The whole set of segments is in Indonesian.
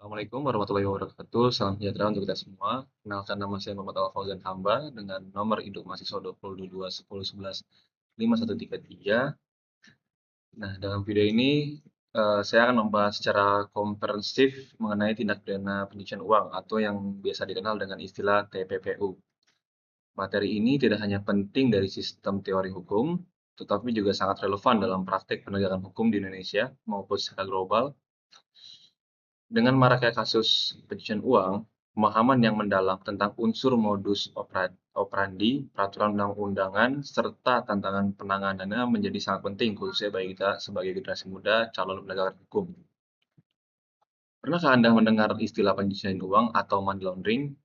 Assalamualaikum warahmatullahi wabarakatuh. Salam sejahtera untuk kita semua. Kenalkan, nama saya Muhammad Al-Fauzan Hamba dengan nomor induk mahasiswa 202210115133. Nah, dalam video ini saya akan membahas secara komprehensif mengenai tindak pidana pencucian uang atau yang biasa dikenal dengan istilah TPPU. Materi ini tidak hanya penting dari sistem teori hukum, tetapi juga sangat relevan dalam praktek penegakan hukum di Indonesia maupun secara global. Dengan maraknya kasus pencucian uang, pemahaman yang mendalam tentang unsur modus operandi, peraturan undang-undangan, serta tantangan penanganannya menjadi sangat penting, khususnya bagi kita sebagai generasi muda calon penegak hukum. Pernahkah Anda mendengar istilah pencucian uang atau money laundering?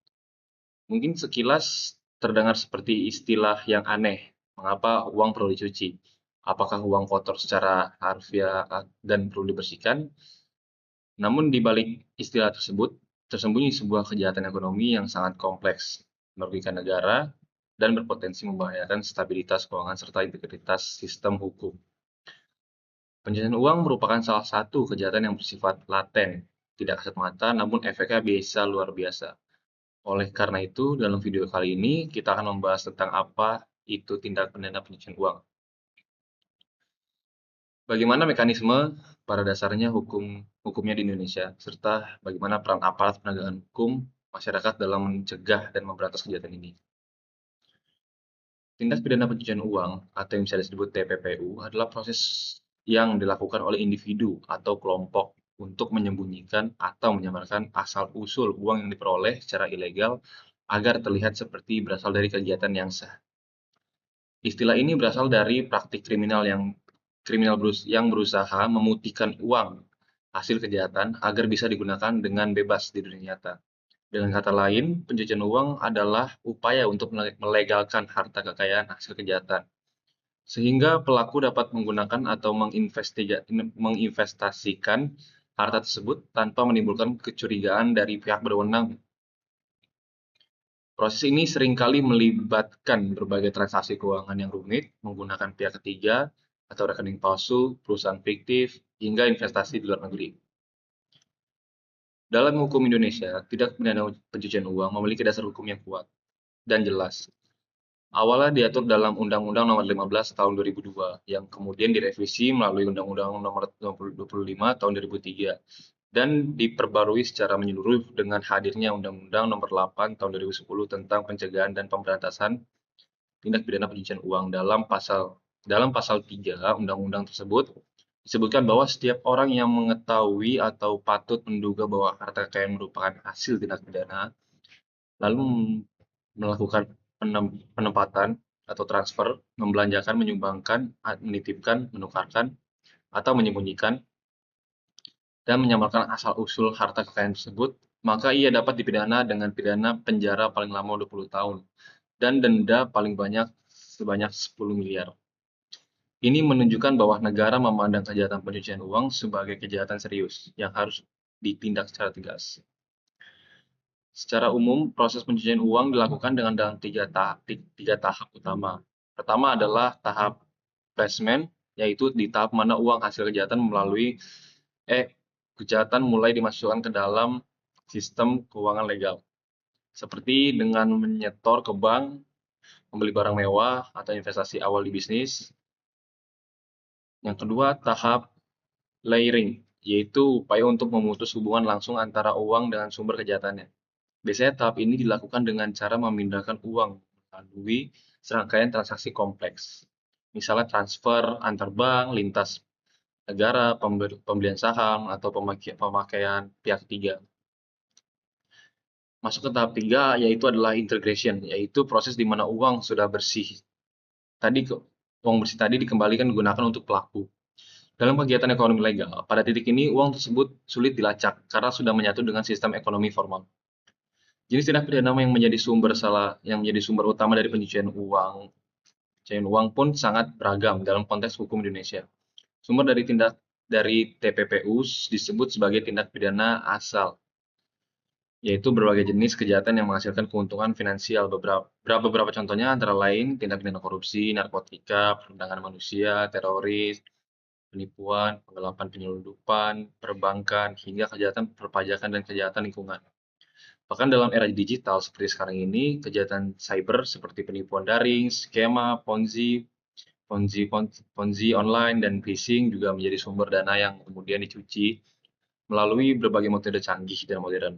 Mungkin sekilas terdengar seperti istilah yang aneh. Mengapa uang perlu dicuci? Apakah uang kotor secara harfiah dan perlu dibersihkan? Namun di balik istilah tersebut, tersembunyi sebuah kejahatan ekonomi yang sangat kompleks, merugikan negara, dan berpotensi membahayakan stabilitas keuangan serta integritas sistem hukum. Pencucian uang merupakan salah satu kejahatan yang bersifat laten, tidak kasat mata, namun efeknya bisa luar biasa. Oleh karena itu, dalam video kali ini kita akan membahas tentang apa itu tindak pidana pencucian uang. Bagaimana mekanisme pada dasarnya hukumnya di Indonesia, serta bagaimana peran aparat penegakan hukum masyarakat dalam mencegah dan memberantas kejahatan ini. Tindak pidana pencucian uang atau yang bisa disebut TPPU adalah proses yang dilakukan oleh individu atau kelompok untuk menyembunyikan atau menyamarkan asal-usul uang yang diperoleh secara ilegal agar terlihat seperti berasal dari kegiatan yang sah. Istilah ini berasal dari praktik yang berusaha memutihkan uang hasil kejahatan agar bisa digunakan dengan bebas di dunia nyata. Dengan kata lain, pencucian uang adalah upaya untuk melegalkan harta kekayaan hasil kejahatan, sehingga pelaku dapat menggunakan atau menginvestasikan harta tersebut tanpa menimbulkan kecurigaan dari pihak berwenang. Proses ini seringkali melibatkan berbagai transaksi keuangan yang rumit, menggunakan pihak ketiga atau rekening palsu, perusahaan fiktif, hingga investasi di luar negeri. Dalam hukum Indonesia, tindak pidana pencucian uang memiliki dasar hukum yang kuat dan jelas. Awalnya diatur dalam Undang-Undang Nomor 15 Tahun 2002, yang kemudian direvisi melalui Undang-Undang Nomor 25 Tahun 2003, dan diperbarui secara menyeluruh dengan hadirnya Undang-Undang Nomor 8 Tahun 2010 tentang pencegahan dan pemberantasan tindak pidana pencucian uang. Dalam pasal 3 undang-undang tersebut disebutkan bahwa setiap orang yang mengetahui atau patut menduga bahwa harta kekayaan merupakan hasil tindak pidana, lalu melakukan penempatan atau transfer, membelanjakan, menyumbangkan, menitipkan, menukarkan, atau menyembunyikan, dan menyamarkan asal-usul harta kekayaan tersebut, maka ia dapat dipidana dengan pidana penjara paling lama 20 tahun dan denda paling banyak sebanyak 10 miliar. Ini menunjukkan bahwa negara memandang kejahatan pencucian uang sebagai kejahatan serius yang harus ditindak secara tegas. Secara umum, proses pencucian uang dilakukan dalam tiga tahap utama. Pertama adalah tahap placement, yaitu di tahap mana uang hasil kejahatan mulai dimasukkan ke dalam sistem keuangan legal, seperti dengan menyetor ke bank, membeli barang mewah, atau investasi awal di bisnis. Yang kedua, tahap layering, yaitu upaya untuk memutus hubungan langsung antara uang dengan sumber kejahatannya. Biasanya tahap ini dilakukan dengan cara memindahkan uang melalui serangkaian transaksi kompleks. Misalnya transfer antar bank, lintas negara, pembelian saham, atau pemakaian pihak ketiga. Masuk ke tahap 3, yaitu adalah integration, yaitu proses di mana uang bersih tadi dikembalikan digunakan untuk pelaku. Dalam kegiatan ekonomi legal, pada titik ini uang tersebut sulit dilacak karena sudah menyatu dengan sistem ekonomi formal. Jenis tindak pidana yang menjadi sumber utama dari pencucian uang pun sangat beragam dalam konteks hukum Indonesia. Sumber dari TPPU disebut sebagai tindak pidana asal, yaitu berbagai jenis kejahatan yang menghasilkan keuntungan finansial. Beberapa contohnya antara lain tindak pidana korupsi, narkotika, perdagangan manusia, teroris, penipuan, penggelapan penyelundupan, perbankan, hingga kejahatan perpajakan dan kejahatan lingkungan. Bahkan dalam era digital seperti sekarang ini, kejahatan cyber seperti penipuan daring, skema, Ponzi online, dan phishing juga menjadi sumber dana yang kemudian dicuci melalui berbagai metode canggih dan modern.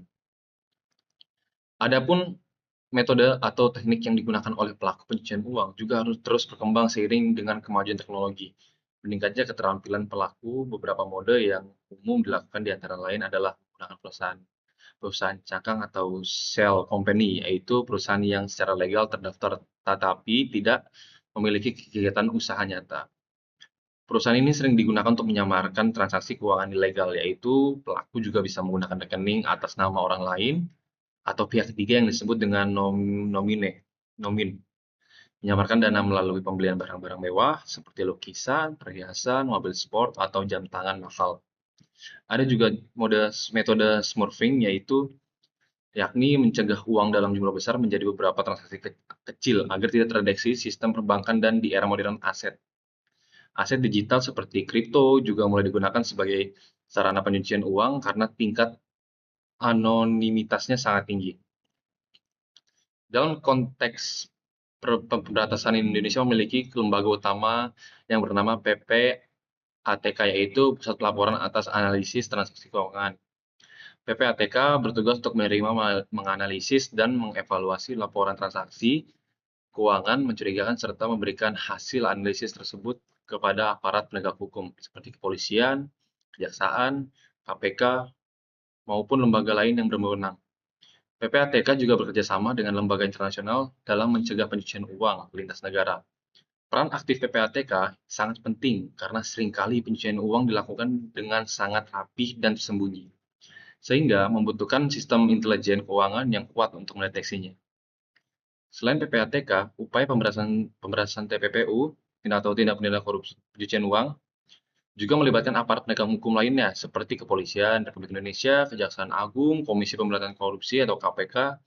Adapun metode atau teknik yang digunakan oleh pelaku pencucian uang juga harus terus berkembang seiring dengan kemajuan teknologi. Meningkatnya keterampilan pelaku, beberapa mode yang umum dilakukan di antara lain adalah menggunakan perusahaan cangkang atau shell company, yaitu perusahaan yang secara legal terdaftar tetapi tidak memiliki kegiatan usaha nyata. Perusahaan ini sering digunakan untuk menyamarkan transaksi keuangan ilegal, yaitu pelaku juga bisa menggunakan rekening atas nama orang lain atau pihak ketiga yang disebut dengan nomin, menyamarkan dana melalui pembelian barang-barang mewah seperti lukisan, perhiasan, mobil sport, atau jam tangan mahal. Ada juga metode smurfing, yakni mencegah uang dalam jumlah besar menjadi beberapa transaksi kecil agar tidak terdeteksi sistem perbankan. Dan di era modern, aset digital seperti kripto juga mulai digunakan sebagai sarana pencucian uang karena tingkat anonimitasnya sangat tinggi. Dalam konteks pemberantasan, Indonesia memiliki lembaga utama yang bernama PPATK, yaitu Pusat Pelaporan Atas Analisis Transaksi Keuangan. PPATK bertugas untuk menerima, menganalisis, dan mengevaluasi laporan transaksi keuangan mencurigakan serta memberikan hasil analisis tersebut kepada aparat penegak hukum seperti kepolisian, kejaksaan, KPK, maupun lembaga lain yang berwenang. PPATK juga bekerja sama dengan lembaga internasional dalam mencegah pencucian uang lintas negara. Peran aktif PPATK sangat penting karena seringkali pencucian uang dilakukan dengan sangat rapih dan tersembunyi, sehingga membutuhkan sistem intelijen keuangan yang kuat untuk mendeteksinya. Selain PPATK, upaya pemberantasan TPPU, tindak pidana korupsi pencucian uang, juga melibatkan aparat penegak hukum lainnya seperti Kepolisian Republik Indonesia, Kejaksaan Agung, Komisi Pemberantasan Korupsi atau KPK,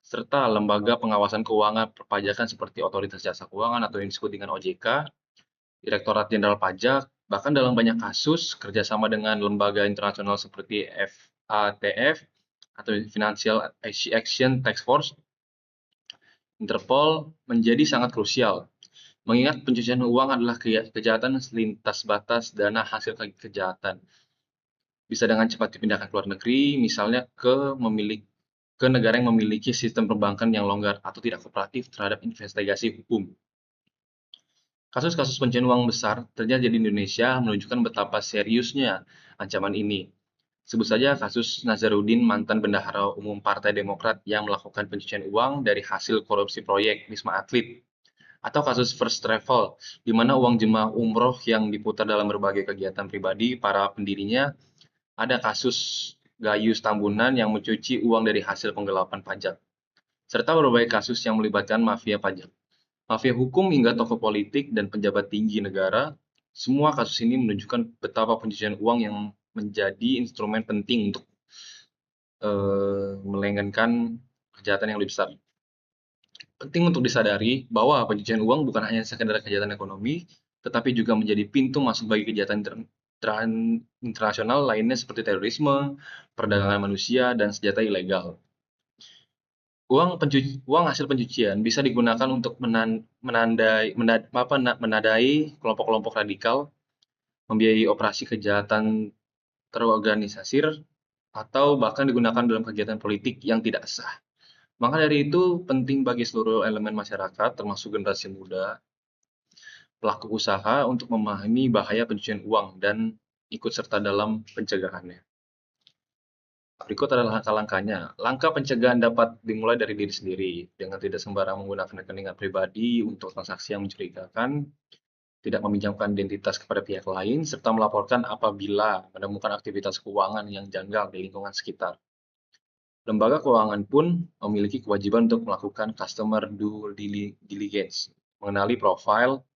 serta lembaga pengawasan keuangan perpajakan seperti Otoritas Jasa Keuangan atau yang disebut dengan OJK, Direktorat Jenderal Pajak, bahkan dalam banyak kasus kerjasama dengan lembaga internasional seperti FATF atau Financial Action Task Force, Interpol, menjadi sangat krusial. Mengingat pencucian uang adalah kejahatan lintas batas dana hasil kejahatan. Bisa dengan cepat dipindahkan ke luar negeri, misalnya ke negara yang memiliki sistem perbankan yang longgar atau tidak kooperatif terhadap investigasi hukum. Kasus-kasus pencucian uang besar terjadi di Indonesia menunjukkan betapa seriusnya ancaman ini. Sebut saja kasus Nazarudin, mantan bendahara umum Partai Demokrat yang melakukan pencucian uang dari hasil korupsi proyek Wisma Atlet. Atau kasus First Travel, di mana uang jemaah umroh yang diputar dalam berbagai kegiatan pribadi para pendirinya. Ada kasus Gayus Tambunan yang mencuci uang dari hasil penggelapan pajak, serta berbagai kasus yang melibatkan mafia pajak, mafia hukum, hingga tokoh politik dan pejabat tinggi negara. Semua kasus ini menunjukkan betapa pencucian uang yang menjadi instrumen penting untuk melenggankan kejahatan yang lebih besar. Penting untuk disadari bahwa pencucian uang bukan hanya sekedar kejahatan ekonomi, tetapi juga menjadi pintu masuk bagi kejahatan internasional lainnya seperti terorisme, perdagangan manusia, dan senjata ilegal. Uang hasil pencucian bisa digunakan untuk menadai kelompok-kelompok radikal, membiayai operasi kejahatan terorganisir, atau bahkan digunakan dalam kegiatan politik yang tidak sah. Maka dari itu, penting bagi seluruh elemen masyarakat, termasuk generasi muda, pelaku usaha, untuk memahami bahaya pencucian uang dan ikut serta dalam pencegahannya. Berikut adalah langkah-langkahnya. Langkah pencegahan dapat dimulai dari diri sendiri, dengan tidak sembarang menggunakan rekening pribadi untuk transaksi yang mencurigakan, tidak meminjamkan identitas kepada pihak lain, serta melaporkan apabila menemukan aktivitas keuangan yang janggal di lingkungan sekitar. Lembaga keuangan pun memiliki kewajiban untuk melakukan customer due diligence, mengenali profil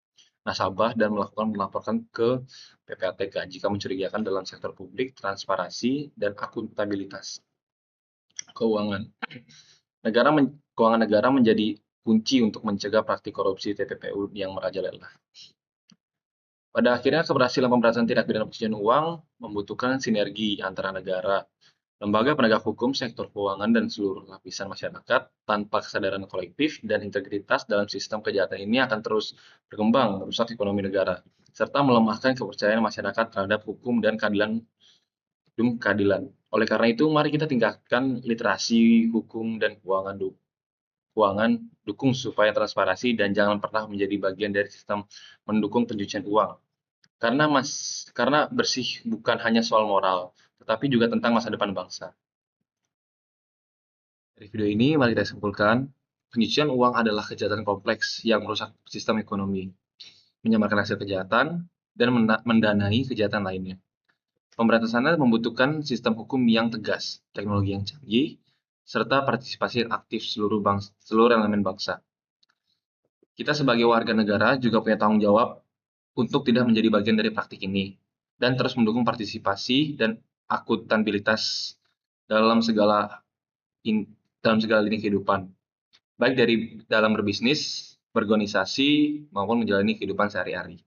nasabah, dan melaporkan ke PPATK jika mencurigakan dalam sektor publik, transparansi, dan akuntabilitas keuangan. Keuangan negara menjadi kunci untuk mencegah praktik korupsi TPPU yang merajalela. Pada akhirnya, keberhasilan pemberantasan tindak pidana pencucian uang membutuhkan sinergi antara negara, lembaga penegak hukum, sektor keuangan, dan seluruh lapisan masyarakat. Tanpa kesadaran kolektif dan integritas dalam sistem kejahatan ini akan terus berkembang, merusak ekonomi negara, serta melemahkan kepercayaan masyarakat terhadap hukum dan keadilan. Oleh karena itu, mari kita tingkatkan literasi hukum dan keuangan dukung supaya transparansi dan jangan pernah menjadi bagian dari sistem mendukung pencucian uang. Karena bersih bukan hanya soal moral, tetapi juga tentang masa depan bangsa. Dari video ini, mari kita simpulkan, pencucian uang adalah kejahatan kompleks yang merusak sistem ekonomi, menyamarkan hasil kejahatan, dan mendanai kejahatan lainnya. Pemberantasannya membutuhkan sistem hukum yang tegas, teknologi yang canggih, serta partisipasi aktif seluruh elemen bangsa. Kita sebagai warga negara juga punya tanggung jawab untuk tidak menjadi bagian dari praktik ini, dan terus mendukung partisipasi dan akuntabilitas dalam segala dalam segala lini kehidupan, baik dari dalam berbisnis, berorganisasi, maupun menjalani kehidupan sehari-hari.